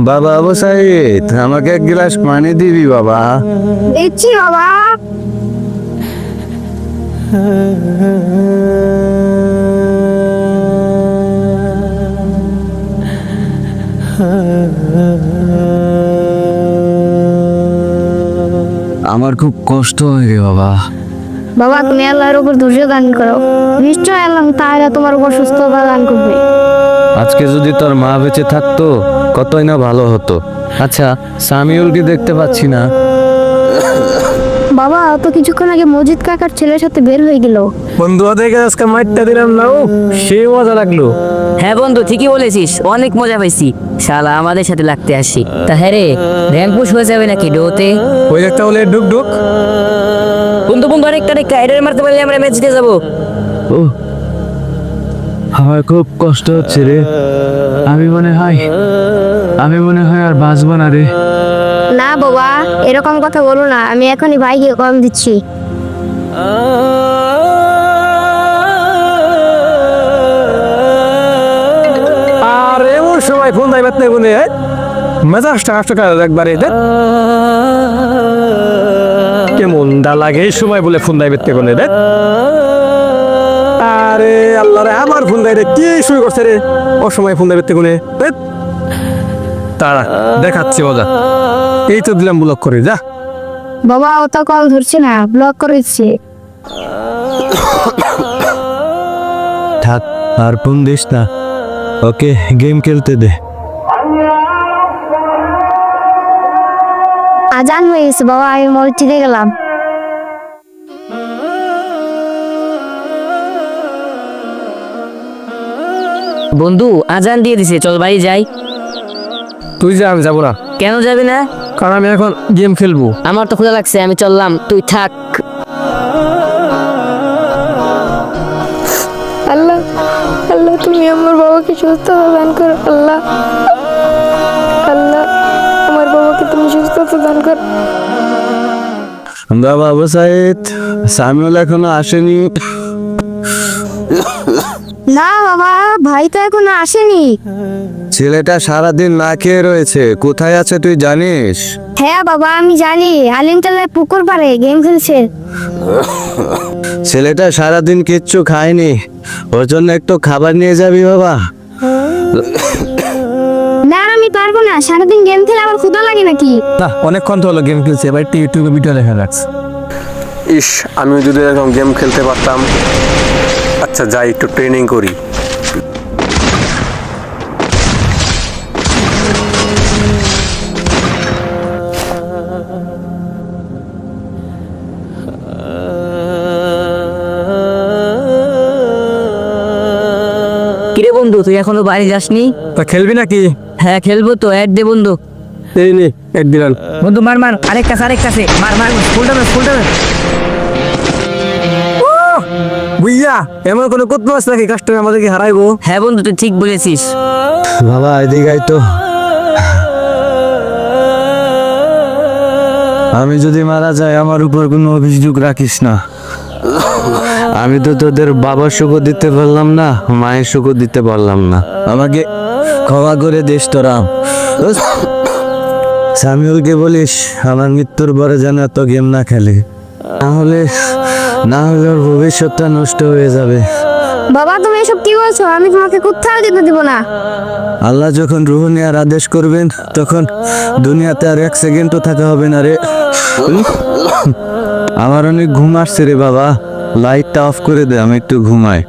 বাবা আবু সাইদ, আমাকে এক গ্লাস পানি দিবি বাবা? দিচ্ছি বাবা। আমার খুব কষ্ট হয় রে বাবা। বাবা তুমি আল্লাহর উপর ধৈর্য দান করো, নিশ্চয় আল্লাহ তাআলা তোমার উপর সুস্থতা দান করবে। আজকে যদি তোর মা বেঁচে থাকতো কতই না ভালো হতো। আচ্ছা, সামিউলকে দেখতে পাচ্ছি না। বাবা তো কিছুক্ষণ আগে মজিদ কাকার ছেলের সাথে বের হয়ে গেল। বন্ধু ওদেরকে আজকে মাইরটা দিলাম না, ও সেই মজা লাগলো। হ্যাঁ বন্ধু, ঠিকই বলেছিস, অনেক মজা পাইছি। শালা আমাদের সাথে লাগতে আসি। তা হ্যাঁ রে, র্যাঙ্ক পুশ হয়ে যাবে নাকি ডোতে? ওই একটা বলে ঢুক ঢুক। বন্ধু বন্ধু অনেকটা রাইডার মারতে পারলে আমরা ম্যাচ জিতে যাবো। ও, আমার খুব কষ্ট হচ্ছে রে। আমি মনে হয় আর বাঁচবো না রে। না বাবা, এরকম কথা বলো না, আমি এখনই ভাইকে কম দিচ্ছি। আর এমন সময় ফোন দাইবাত নেই বলে মেজাজটা নষ্ট করে একবারে। কেমন দা লাগে এই সময় বলে ফোন দাইবাত নেই বলে। আরে আল্লাহ রে, আমার ফোন দাই রে, কি শুরু করছে রে? ও সময় ফোন দাইবাত কোনে তারা দেখাচ্ছি মজা। এই তো দিলাম ব্লক করে, যা। বাবা ও তো কল ধরছে না, ব্লক করেছে। থাক, আর ফোন দিস না, ওকে গেম খেলতে দে। আজান হয়ে গেছে বাবা, আমি মসজিদে গেলাম। বন্ধু আজান দিয়ে দিছে, চল বাড়ি যাই। তুই যা, আমি যাবো না। কেন যাবি না? কারণ আমি এখন গেম খেলবো। আমার তো ক্ষুধা লাগছে, আমি চললাম, তুই থাক। আল্লাহ আল্লাহ তুমি আমার বাবাকে সুস্থতা দান করো। আল্লাহ আল্লাহ আমার বাবাকে তুমি সুস্থতা দান করো। বাবা আবু সাইদ, সামিউল এখনো আসেনি। না বাবা, ভাই তো এখনো আসেনি। ছেলেটা সারাদিন না খেয়ে রয়েছে, কোথায় আছে তুই জানিস? হ্যাঁ বাবা আমি জানি, আলিমতলায় পুকুর পাড়ে গেম খেলছে। ছেলেটা সারাদিন কিচ্ছু খায়নি, ওর জন্য একটু খাবার নিয়ে যাবি বাবা? না আমি পারবো না, সারাদিন গেম খেলে আমার ক্ষুধা লাগে নাকি? না, অনেকক্ষণ তো হলো গেম খেলছে, এবার একটু ইউটিউবে ভিডিও দেখা যাচ্ছে। ইস, আমিও যদি এরকম গেম খেলতে পারতাম। আচ্ছা যাই, একটু ট্রেনিং করি। কিরে বন্ধু, তুই এখনো বাড়ি যাসনি? তা খেলবি নাকি? হ্যাঁ খেলবো তো, অ্যাড দে বন্ধু। এই নে, এক দিলাম। বন্ধু মার মার, আরেক কাছে মার মার, ফুলটা বুইয়া, এমন কোনো কত আছে নাকি কাস্টমার আমাদেরকে হারাইবো? হ্যাঁ বন্ধু তুই ঠিক বলেছিস। বাবা এদিকে আয় তো। আমি যদি মারা যাই আমার উপর কোনো অভিযোগ রাখিস না। আমি তো তোদের বাবার সুখও দিতে পারলাম না, মায়ের সুখও দিতে পারলাম না, আমাকে ক্ষমা করে দিস তোরা। সামিউলকে বলিস আমার মৃত্যুর পরে যেন এত গেম না খেলে, না হলে ওর ভবিষ্যৎটা নষ্ট হয়ে যাবে। বাবা তুমি এসব কি বলছো? আমি তোমাকে কোথাও যেতে দিব না। আল্লাহ যখন রুহ নেওয়ার আদেশ করবেন তখন দুনিয়াতে আর এক সেকেন্ডও থাকা হবে না রে। আমার অনেক ঘুম আসছে রে বাবা, লাইটটা অফ করে দে, আমি একটু ঘুমাই।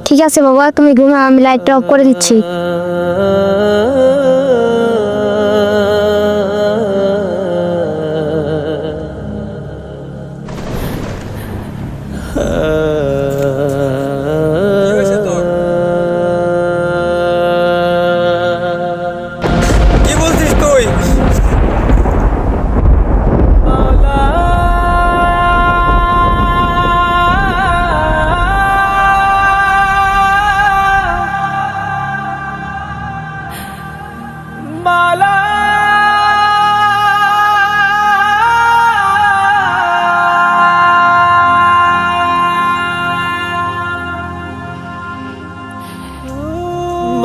ঠিক আছে বাবা তুমি ঘুমাও, আমি লাইটটা অফ করে দিচ্ছি। কি বলছিস তুই?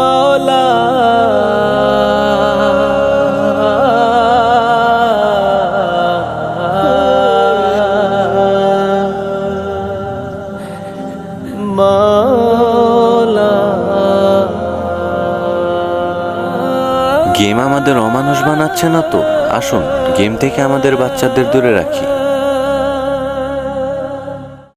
মাওলা গেম আমাদের অমানুষ বানাচ্ছে না তো? আসুন গেম থেকে আমাদের বাচ্চাদের দূরে রাখি।